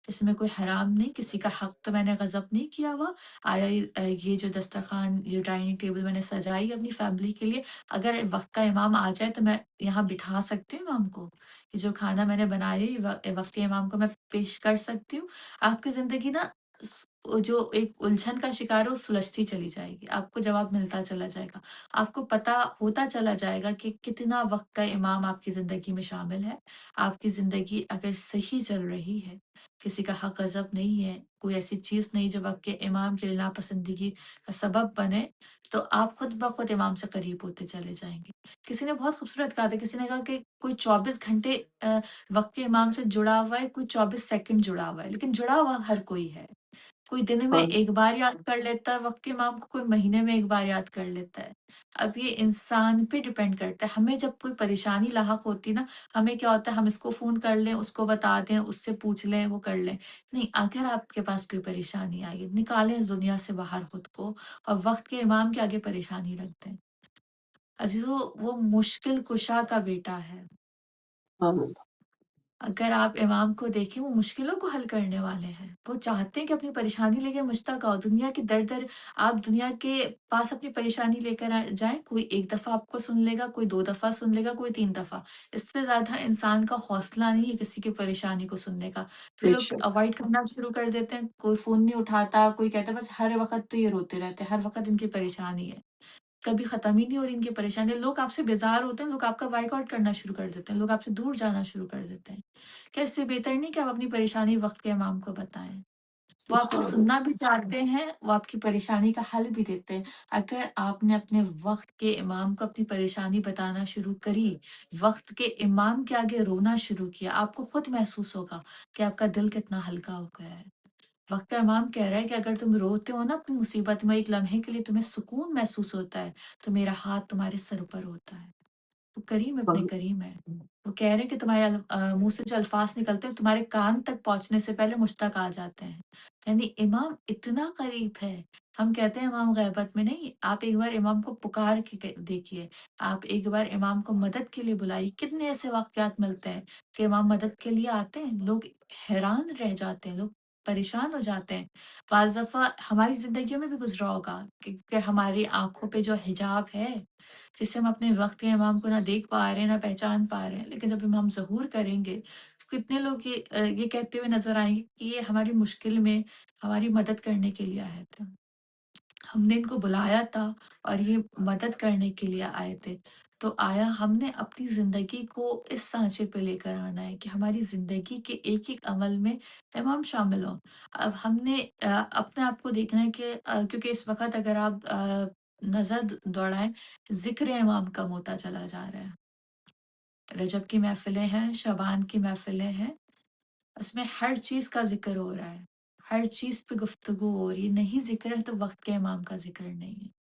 اس میں کوئی حرام نہیں، کسی کا حق تو میں نے غصب نہیں کیا ہوا۔ آیا یہ جو دسترخوان، یہ ڈائننگ ٹیبل میں نے سجائی اپنی فیملی کے لیے، اگر وقت کا امام آ جائے تو میں یہاں بٹھا سکتی ہوں امام کو، یہ جو کھانا میں نے بنایا یہ وقت کے امام کو میں پیش کر سکتی ہوں۔ آپ کی زندگی نا جو ایک الجھن کا شکار ہے وہ سلجھتی چلی جائے گی، آپ کو جواب ملتا چلا جائے گا، آپ کو پتہ ہوتا چلا جائے گا کہ کتنا وقت کا امام آپ کی زندگی میں شامل ہے۔ آپ کی زندگی اگر صحیح چل رہی ہے، کسی کا حق غضب نہیں ہے، کوئی ایسی چیز نہیں جو وقت کے امام کے لیے ناپسندگی کا سبب بنے، تو آپ خود بخود امام سے قریب ہوتے چلے جائیں گے۔ کسی نے بہت خوبصورت کہا تھا، کسی نے کہا کہ کوئی 24 گھنٹے وقت کے امام سے جڑا ہوا ہے، کوئی 24 سیکنڈ جڑا ہوا ہے، لیکن جڑا ہوا ہر کوئی ہے۔ کوئی دن میں سبحان ایک بار یاد کر لیتا ہے وقت کے امام کو، کوئی مہینے میں ایک بار یاد کر لیتا ہے۔ اب یہ انسان پہ ڈیپینڈ کرتا ہے۔ ہمیں جب کوئی پریشانی لاحق ہوتی نا، ہمیں کیا ہوتا ہے ہم اس کو فون کر لیں، اس کو بتا دیں، اس سے پوچھ لیں، وہ کر لیں۔ نہیں، اگر آپ کے پاس کوئی پریشانی آئی ہے، نکالیں اس دنیا سے باہر خود کو اور وقت کے امام کے آگے پریشانی رکھ دیں۔ عزیزو، وہ مشکل کشا کا بیٹا ہے۔ اللہ، اگر آپ امام کو دیکھیں وہ مشکلوں کو حل کرنے والے ہیں، وہ چاہتے ہیں کہ اپنی پریشانی لے کے مجھ تک آؤ، دنیا کی در در آپ دنیا کے پاس اپنی پریشانی لے کر جائیں، کوئی ایک دفعہ آپ کو سن لے گا، کوئی 2 دفعہ سن لے گا، کوئی 3 دفعہ، اس سے زیادہ انسان کا حوصلہ نہیں ہے کسی کی پریشانی کو سننے کا۔ پھر بے لوگ شک، اوائڈ کرنا شروع کر دیتے ہیں، کوئی فون نہیں اٹھاتا، کوئی کہتا ہے بس ہر وقت تو یہ روتے رہتے ہیں، ہر وقت ان کی پریشانی ہے، کبھی ختم ہی نہیں ہو رہی ان کی پریشانی۔ لوگ آپ سے بیزار ہوتے ہیں، لوگ آپ کا بائیک آؤٹ کرنا شروع کر دیتے ہیں، لوگ آپ سے دور جانا شروع کر دیتے ہیں۔ کیا اس سے بہتر نہیں کہ آپ اپنی پریشانی وقت کے امام کو بتائیں؟ وہ آپ کو سبحان سننا بھی چاہتے ہیں، وہ آپ کی پریشانی کا حل بھی دیتے ہیں۔ اگر آپ نے اپنے وقت کے امام کو اپنی پریشانی بتانا شروع کری، وقت کے امام کے آگے رونا شروع کیا، آپ کو خود محسوس ہوگا کہ آپ کا دل کتنا ہلکا ہو گیا ہے۔ وقت کا امام کہہ رہا ہے کہ اگر تم روتے ہو نا اپنی مصیبت میں، ایک لمحے کے لیے تمہیں سکون محسوس ہوتا ہے، تو میرا ہاتھ تمہارے سر پر ہوتا ہے۔ وہ کریم ابن اللہ، کریم ہے۔ وہ کہہ رہے ہیں کہ تمہارے منہ سے جو الفاظ نکلتے ہیں تمہارے کان تک پہنچنے سے پہلے مجھ تک آ جاتے ہیں۔ یعنی امام اتنا قریب ہے۔ ہم کہتے ہیں امام غیبت میں نہیں، آپ ایک بار امام کو پکار کے دیکھیے، آپ ایک بار امام کو مدد کے لیے بلائیے۔ کتنے ایسے واقعات ملتے ہیں کہ امام مدد کے لیے آتے ہیں، لوگ حیران رہ جاتے ہیں، لوگ پریشان ہو جاتے ہیں۔ بعض دفعہ ہماری زندگیوں میں بھی گزرا ہوگا کہ ہماری آنکھوں پہ جو حجاب ہے، جس سے ہم اپنے وقت کے امام کو نہ دیکھ پا رہے ہیں نہ پہچان پا رہے ہیں، لیکن جب امام ظہور کریں گے تو کتنے لوگ یہ کہتے ہوئے نظر آئیں گے کہ یہ ہماری مشکل میں ہماری مدد کرنے کے لیے آئے تھے، ہم نے ان کو بلایا تھا اور یہ مدد کرنے کے لیے آئے تھے۔ تو آیا ہم نے اپنی زندگی کو اس سانچے پہ لے کر آنا ہے کہ ہماری زندگی کے ایک ایک عمل میں امام شامل ہوں۔ اب ہم نے اپنے آپ کو دیکھنا ہے کہ کیونکہ اس وقت اگر آپ نظر دوڑائیں، ذکر امام کم ہوتا چلا جا رہا ہے۔ رجب کی محفلیں ہیں، شعبان کی محفلیں ہیں، اس میں ہر چیز کا ذکر ہو رہا ہے، ہر چیز پہ گفتگو ہو رہی ہے، نہیں ذکر ہے تو وقت کے امام کا ذکر نہیں ہے۔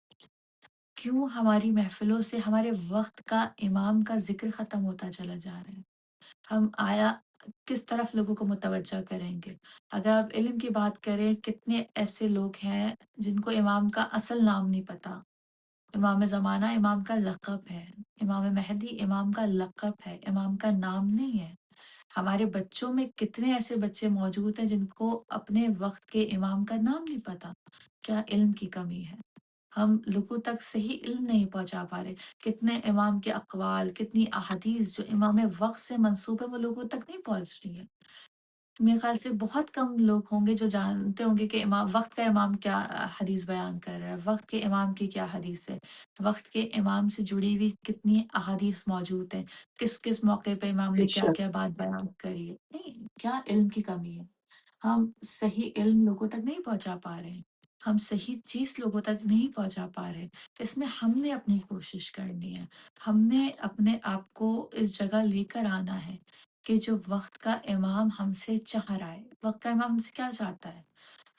کیوں ہماری محفلوں سے ہمارے وقت کا امام کا ذکر ختم ہوتا چلا جا رہا ہے؟ ہم آیا کس طرف لوگوں کو متوجہ کریں گے؟ اگر آپ علم کی بات کریں، کتنے ایسے لوگ ہیں جن کو امام کا اصل نام نہیں پتا۔ امام زمانہ امام کا لقب ہے، امام مہدی امام کا لقب ہے، امام کا نام نہیں ہے۔ ہمارے بچوں میں کتنے ایسے بچے موجود ہیں جن کو اپنے وقت کے امام کا نام نہیں پتا۔ کیا علم کی کمی ہے؟ ہم لوگوں تک صحیح علم نہیں پہنچا پا رہے۔ کتنے امام کے اقوال، کتنی احادیث جو امام وقت سے منسوب ہے وہ لوگوں تک نہیں پہنچ رہی ہیں۔ میرے خیال سے بہت کم لوگ ہوں گے جو جانتے ہوں گے کہ امام وقت کا امام کیا حدیث بیان کر رہا ہے، وقت کے امام کی کیا حدیث ہے، وقت کے امام سے جڑی ہوئی کتنی احادیث موجود ہیں، کس کس موقع پہ امام بے نے کیا شک، کیا بات بیان کری ہے۔ نہیں، کیا علم کی کمی ہے؟ ہم صحیح علم لوگوں تک نہیں پہنچا پا رہے ہیں، ہم صحیح چیز لوگوں تک نہیں پہنچا پا رہے۔ اس میں ہم نے اپنی کوشش کرنی ہے، ہم نے اپنے آپ کو اس جگہ لے کر آنا ہے کہ جو وقت کا امام ہم سے چاہ رہا ہے، وقت کا امام ہم سے کیا چاہتا ہے؟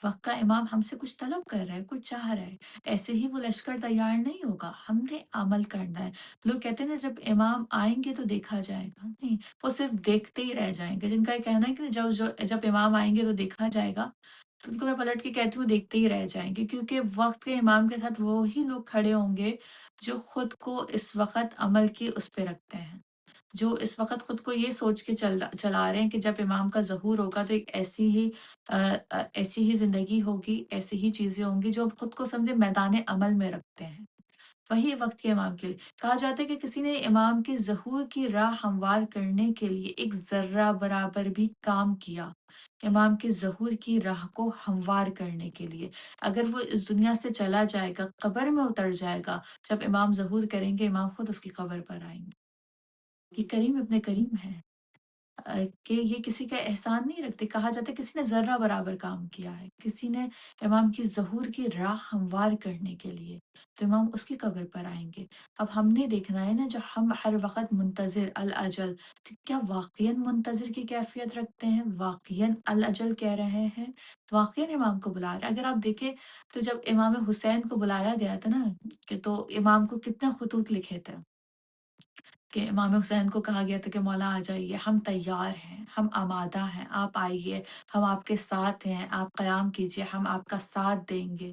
وقت کا امام ہم سے کچھ طلب کر رہا ہے، کچھ چاہ رہا ہے۔ ایسے ہی وہ لشکر تیار نہیں ہوگا، ہم نے عمل کرنا ہے۔ لوگ کہتے ہیں نا جب امام آئیں گے تو دیکھا جائے گا، نہیں، وہ صرف دیکھتے ہی رہ جائیں گے۔ جن کا یہ کہنا ہے کہ جب امام آئیں گے تو دیکھا جائے گا، تو ان کو میں پلٹ کے کہتی ہوں دیکھتے ہی رہ جائیں گے، کیونکہ وقت کے امام کے ساتھ وہی لوگ کھڑے ہوں گے جو خود کو اس وقت عمل کی اس پہ رکھتے ہیں، جو اس وقت خود کو یہ سوچ کے چلا رہے ہیں کہ جب امام کا ظہور ہوگا تو ایک ایسی ہی زندگی ہوگی، ایسی ہی چیزیں ہوں گی جو خود کو سمجھے میدان عمل میں رکھتے ہیں۔ وہی وقت کے امام کے لیے کہا جاتا ہے کہ کسی نے امام کے ظہور کی راہ ہموار کرنے کے لیے ایک ذرہ برابر بھی کام کیا، امام کے ظہور کی راہ کو ہموار کرنے کے لیے، اگر وہ اس دنیا سے چلا جائے گا، قبر میں اتر جائے گا، جب امام ظہور کریں گے امام خود اس کی قبر پر آئیں گے۔ یہ کریم ابن کریم ہے، کہ یہ کسی کا احسان نہیں رکھتے۔ کہا جاتا ہے کسی نے ذرہ برابر کام کیا ہے، کسی نے امام کی ظہور کی راہ ہموار کرنے کے لیے، تو امام اس کی قبر پر آئیں گے۔ اب ہم نے دیکھنا ہے نا، جو ہم ہر وقت منتظر الاجل، تو کیا واقعاً منتظر کی کیفیت رکھتے ہیں، واقعاً الاجل کہہ رہے ہیں، واقعاً امام کو بلا رہے ہیں؟ اگر آپ دیکھیں تو جب امام حسین کو بلایا گیا تھا نا، کہ تو امام کو کتنے خطوط لکھے تھے، کہ امام حسین کو کہا گیا تھا کہ مولا آ جائیے، ہم تیار ہیں، ہم آمادہ ہیں، آپ آئیے، ہم آپ کے ساتھ ہیں، آپ قیام کیجیے، ہم آپ کا ساتھ دیں گے۔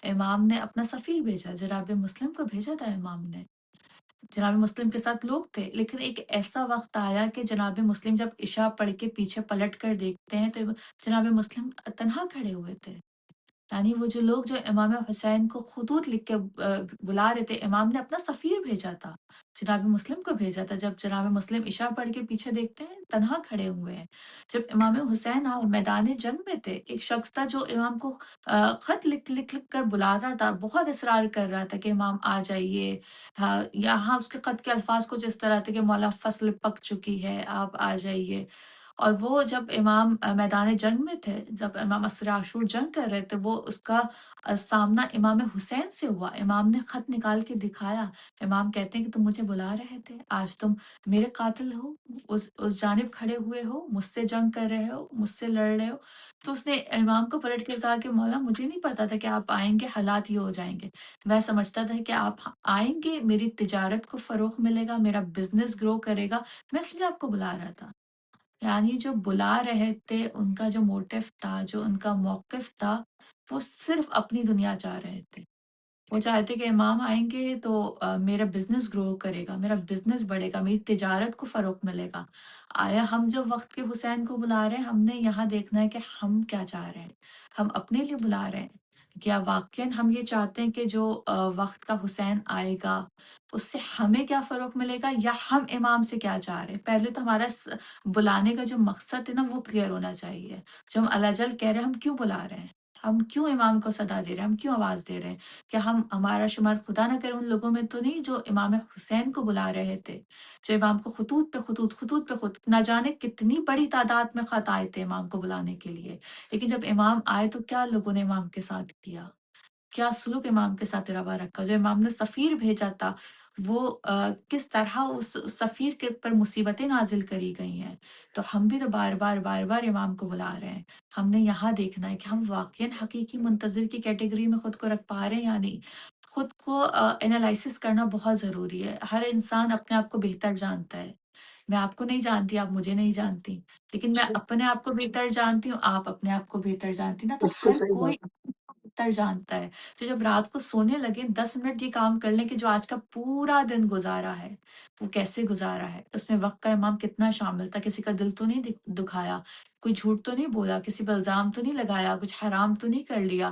امام نے اپنا سفیر بھیجا، جناب مسلم کو بھیجا تھا امام نے۔ جناب مسلم کے ساتھ لوگ تھے، لیکن ایک ایسا وقت آیا کہ جناب مسلم جب عشاء پڑھ کے پیچھے پلٹ کر دیکھتے ہیں تو جناب مسلم تنہا کھڑے ہوئے تھے۔ یعنی وہ جو لوگ جو امام حسین کو خطوط لکھ کے بلا رہے تھے، امام نے اپنا سفیر بھیجا تھا، جناب مسلم کو بھیجا تھا۔ جب جناب مسلم عشاء پڑھ کے پیچھے دیکھتے ہیں تنہا کھڑے ہوئے ہیں۔ جب امام حسین میدان جنگ میں تھے، ایک شخص تھا جو امام کو خط لکھ کر بلا رہا تھا، بہت اصرار کر رہا تھا کہ امام آ جائیے۔ ہاں، یہاں اس کے خط کے الفاظ کچھ اس طرح تھے کہ مولا فصل پک چکی ہے، آپ آ جائیے۔ اور وہ جب امام میدان جنگ میں تھے، جب امام اسرا عاشور جنگ کر رہے تھے، وہ اس کا سامنا امام حسین سے ہوا۔ امام نے خط نکال کے دکھایا، امام کہتے ہیں کہ تم مجھے بلا رہے تھے، آج تم میرے قاتل ہو، اس جانب کھڑے ہوئے ہو، مجھ سے جنگ کر رہے ہو، مجھ سے لڑ رہے ہو۔ تو اس نے امام کو پلٹ کے کہا کہ مولا مجھے نہیں پتا تھا کہ آپ آئیں گے، حالات یہ ہو جائیں گے۔ میں سمجھتا تھا کہ آپ آئیں گے، میری تجارت کو فروغ ملے گا، میرا بزنس گرو کرے گا، میں اس لیے آپ کو بلا رہا تھا۔ یعنی جو بلا رہے تھے ان کا جو موٹیو تھا، جو ان کا موقف تھا، وہ صرف اپنی دنیا چاہ رہے تھے۔ وہ چاہتے کہ امام آئیں گے تو میرا بزنس گرو کرے گا، میرا بزنس بڑھے گا، میری تجارت کو فروغ ملے گا۔ آیا ہم جو وقت کے حسین کو بلا رہے ہیں، ہم نے یہاں دیکھنا ہے کہ ہم کیا چاہ رہے ہیں، ہم اپنے لیے بلا رہے ہیں، کیا واقعاً ہم یہ چاہتے ہیں کہ جو وقت کا حسین آئے گا اس سے ہمیں کیا فروغ ملے گا، یا ہم امام سے کیا چاہ رہے ہیں؟ پہلے تو ہمارا بلانے کا جو مقصد ہے نا وہ کلیئر ہونا چاہیے۔ جو ہم الاجل کہہ رہے ہیں، ہم کیوں بلا رہے ہیں، ہم کیوں امام کو صدا دے رہے ہیں، ہم کیوں آواز دے رہے ہیں؟ کیا ہمارا شمار خدا نہ کرے ان لوگوں میں تو نہیں جو امام حسین کو بلا رہے تھے، جو امام کو خطوط پہ خطوط، نہ جانے کتنی بڑی تعداد میں خط آئے تھے امام کو بلانے کے لیے، لیکن جب امام آئے تو کیا لوگوں نے امام کے ساتھ کیا، کیا سلوک امام کے ساتھ روا رکھا؟ جو امام نے سفیر بھیجا تھا، وہ کس طرح اس سفیر کے پر مصیبتیں نازل کری گئی ہیں۔ تو ہم بھی تو بار بار امام کو بلا رہے ہیں۔ ہم نے یہاں دیکھنا ہے کہ ہم واقعاً حقیقی منتظر کی کیٹیگری میں خود کو رکھ پا رہے ہیں یا نہیں۔ خود کو انالائسس کرنا بہت ضروری ہے۔ ہر انسان اپنے آپ کو بہتر جانتا ہے، میں آپ کو نہیں جانتی، آپ مجھے نہیں جانتی، لیکن میں اپنے آپ کو بہتر جانتی ہوں، آپ اپنے آپ کو بہتر جانتی نا، تو بالکل ہر صحیح کوئی بات. اپنے آپ کو بہتر جانتا ہے۔ تو جب رات کو سونے لگے 10 منٹ یہ کام کر لیں کہ جو آج کا پورا دن گزارا ہے وہ کیسے گزارا ہے، اس میں وقت کا امام کتنا شامل تھا، کسی کا دل تو نہیں دکھایا، کوئی جھوٹ تو نہیں بولا، کسی پہ الزام تو نہیں لگایا، کچھ حرام تو نہیں کر لیا،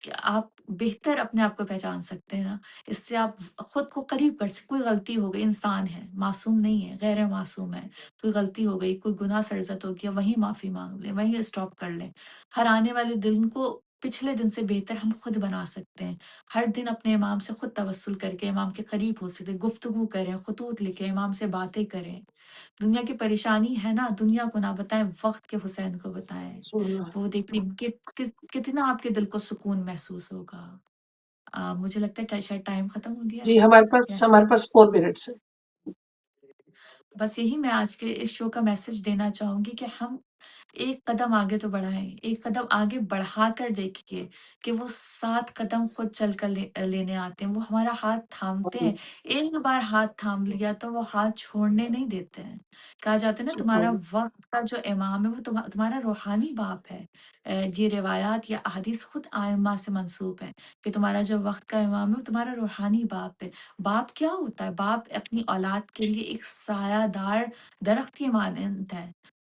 کہ آپ بہتر اپنے آپ کو پہچان سکتے ہیں نا، اس سے آپ خود کو قریب کر سکتے۔ کوئی غلطی ہو گئی، انسان ہے، معصوم نہیں ہے، غیر معصوم ہے، کوئی غلطی ہو گئی، کوئی گناہ سرزد ہو گیا، وہیں معافی مانگ لیں، وہیں اسٹاپ کر لیں۔ ہر آنے والے دن کو پچھلے دن سے بہتر ہم خود بنا سکتے ہیں۔ ہر دن اپنے امام سے خود توسل کر کے امام کے قریب ہو سکتے، گفتگو کریں، خطوط لکھیں، امام سے باتیں کریں۔ دنیا کی پریشانی ہے نا، دنیا کو نہ بتائیں، وقت کے حسین کو بتائیں، سبحان اللہ. وہ دیکھیں کتنا آپ کے دل کو سکون محسوس ہوگا۔ مجھے لگتا ہے شاید ٹائم ختم ہو گیا جی ہے۔ ہمارے پاس 4 منٹس ہے. بس یہی میں آج کے اس شو کا میسج دینا چاہوں گی کہ ہم ایک قدم آگے تو بڑھائیں، ایک قدم آگے بڑھا کر دیکھیے کہ وہ 7 قدم خود چل کر لینے آتے ہیں، وہ ہمارا ہاتھ تھامتے ہیں۔ ایک بار ہاتھ تھام لیا تو وہ ہاتھ چھوڑنے نہیں دیتے ہیں۔ کہا جاتا ہے نا، سبحان تمہارا اللہ. وقت کا جو امام ہے وہ تمہارا روحانی باپ ہے۔ یہ روایات یا احادیث خود آئمہ سے منسوب ہے کہ تمہارا جو وقت کا امام ہے وہ تمہارا روحانی باپ ہے۔ باپ کیا ہوتا ہے؟ باپ اپنی اولاد کے لیے ایک سایہ دار درخت کی مانند ہے۔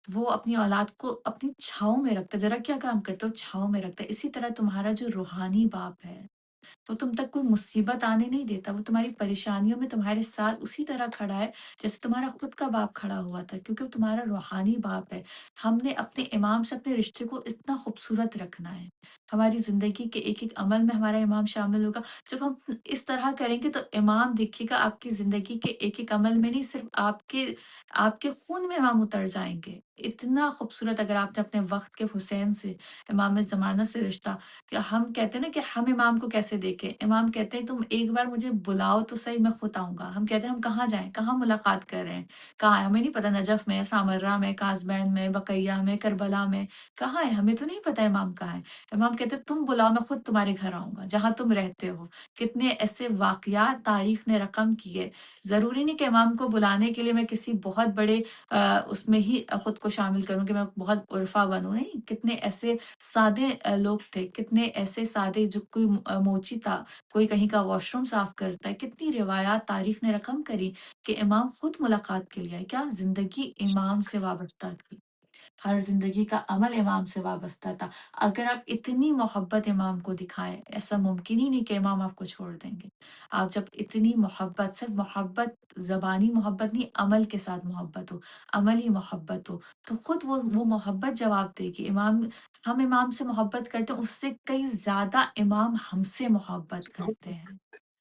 وہ اپنی اولاد کو اپنی چھاؤں میں رکھتا ہے۔ درخت کیا کام کرتا ہے؟ وہ چھاؤں میں رکھتا ہے۔ اسی طرح تمہارا جو روحانی باپ ہے وہ تم تک کوئی مصیبت آنے نہیں دیتا، وہ تمہاری پریشانیوں میں تمہارے ساتھ اسی طرح کھڑا ہے جیسے تمہارا خود کا باپ کھڑا ہوا تھا، کیونکہ وہ تمہارا روحانی باپ ہے۔ ہم نے اپنے امام سے اپنے رشتے کو اتنا خوبصورت رکھنا ہے۔ ہماری زندگی کے ایک ایک عمل میں ہمارا امام شامل ہوگا۔ جب ہم اس طرح کریں گے تو امام دیکھیے گا آپ کی زندگی کے ایک ایک عمل میں نہیں، صرف آپ کے خون میں امام اتر جائیں گے۔ اتنا خوبصورت اگر آپ نے اپنے وقت کے حسین سے، امام زمانہ سے رشتہ، کہ ہم کہتے ہیں نا کہ ہم امام کو کیسے دیکھیں، امام کہتے ہیں تم ایک بار مجھے بلاؤ تو صحیح، میں خود آؤں گا۔ ہم کہتے ہیں ہم کہاں جائیں، کہاں ملاقات کر رہے ہیں، کہاں ہے، ہمیں نہیں پتہ، نجف میں، سامرہ میں، کازبین میں، بقیہ میں، کربلا میں، کہاں ہے، ہمیں تو نہیں پتہ امام کہاں ہے۔ امام کہتے ہیں تم بلاؤ، میں خود تمہارے گھر آؤں گا جہاں تم رہتے ہو۔ کتنے ایسے واقعات تاریخ نے رقم کیے۔ ضروری نہیں کہ امام کو بلانے کے لیے میں کسی بہت بڑے اس میں ہی خود کو شامل کروں کہ میں بہت عرفا بنوں، نہیں، کتنے ایسے سادے لوگ تھے، کتنے ایسے سادے، جو کوئی موچی تھا، کوئی کہیں کا واش روم صاف کرتا ہے، کتنی روایات تاریخ نے رقم کری کہ امام خود ملاقات کے لیے آئے۔ کیا زندگی امام سے وابستہ تھی، ہر زندگی کا عمل امام سے وابستہ تھا۔ اگر آپ اتنی محبت امام کو دکھائیں، ایسا ممکن ہی نہیں کہ امام آپ کو چھوڑ دیں گے۔ آپ جب اتنی محبت، صرف محبت زبانی محبت نہیں، عمل کے ساتھ محبت ہو، عملی محبت ہو، تو خود وہ محبت جواب دے گی۔ ہم امام سے محبت کرتے ہیں، اس سے کئی زیادہ امام ہم سے محبت کرتے ہیں۔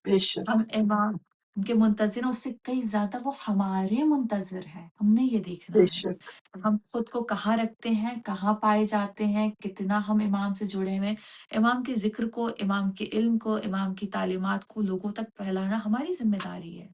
بے شک. ہم امام کے منتظر ہیں، اس سے کئی زیادہ وہ ہمارے منتظر ہے۔ ہم نے یہ بے دیکھنا ہے شک. ہم خود کو کہاں رکھتے ہیں، کہاں پائے جاتے ہیں، کتنا ہم امام سے جڑے ہوئے ہیں۔ امام کے ذکر کو، امام کے علم کو، امام کی تعلیمات کو لوگوں تک پھیلانا ہماری ذمہ داری ہے۔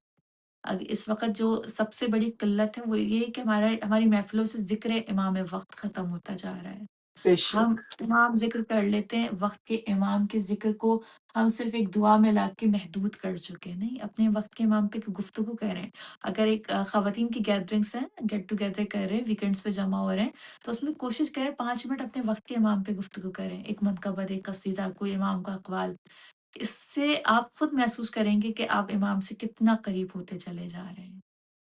اس وقت جو سب سے بڑی قلت ہے وہ یہ کہ ہماری محفلوں سے ذکر امام وقت ختم ہوتا جا رہا ہے۔ بے ہم شک. امام ذکر کر لیتے ہیں، وقت کے امام کے ذکر کو ہم صرف ایک دعا میں لا کے محدود کر چکے ہیں۔ نہیں، اپنے وقت کے امام پہ گفتگو کر رہے ہیں۔ اگر ایک خواتین کی گیدرنگس ہیں، گیٹ ٹوگیدر کر رہے ہیں، ویکینڈس پہ جمع ہو رہے ہیں، تو اس میں کوشش کریں 5 منٹ اپنے وقت کے امام پہ گفتگو کریں، ایک منقبت، ایک قصیدہ، کوئی امام کا اقوال۔ اس سے آپ خود محسوس کریں گے کہ آپ امام سے کتنا قریب ہوتے چلے جا رہے ہیں۔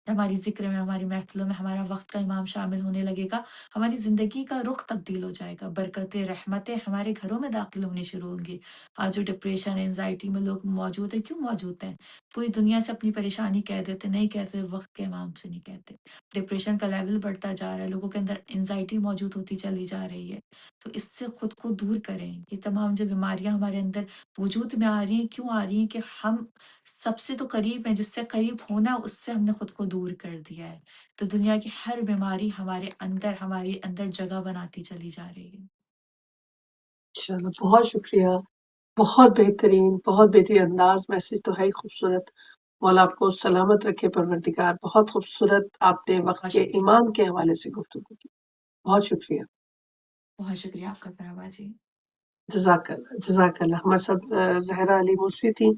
ہماری ذکر میں، ہماری محفلوں میں ہمارا وقت کا امام شامل ہونے لگے گا، ہماری زندگی کا رخ تبدیل ہو جائے گا، برکتیں، رحمتیں ہمارے گھروں میں داخل ہونی شروع ہوں گی۔ آج جو ڈپریشن، انزائٹی میں لوگ موجود ہیں، کیوں موجود ہیں؟ پوری دنیا سے اپنی پریشانی کہہ دیتے، نہیں کہتے، وقت کے امام سے نہیں کہتے۔ ڈپریشن کا لیول بڑھتا جا رہا ہے، لوگوں کے اندر انزائٹی موجود ہوتی چلی جا رہی ہے۔ تو اس سے خود کو دور کریں۔ یہ تمام جو بیماریاں ہمارے اندر وجود میں آ رہی ہیں، کیوں آ رہی ہیں؟ کہ ہم سب سے تو قریب ہیں، جس سے قریب ہونا اس سے ہم نے خود کو دور کر دیا ہے۔ تو دنیا کی ہر بیماری ہمارے اندر جگہ بناتی چلی جا رہی ہے۔ انشاءاللہ بہت شکریہ. بہت بہترین انداز. میسج تو ہے ہی خوبصورت. مولا آپ کو سلامت رکھے پروردگار. بہت خوبصورت آپ نے وقت بہت کے شکریہ، امام کے حوالے سے گفتگو کی. بہت شکریہ. بہت شکریہ آپ کا مرحبا جی۔ جزاک اللہ. ہمارے ساتھ زہرا علی موسوی تھی.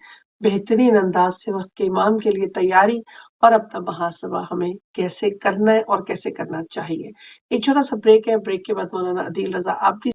بہترین انداز سے وقت کے امام کے لیے تیاری اور اپنا محاسبہ ہمیں کیسے کرنا ہے اور کیسے کرنا چاہیے۔ ایک چھوٹا سا بریک ہے، بریک کے بعد مولانا عدیل رضا آپ بھی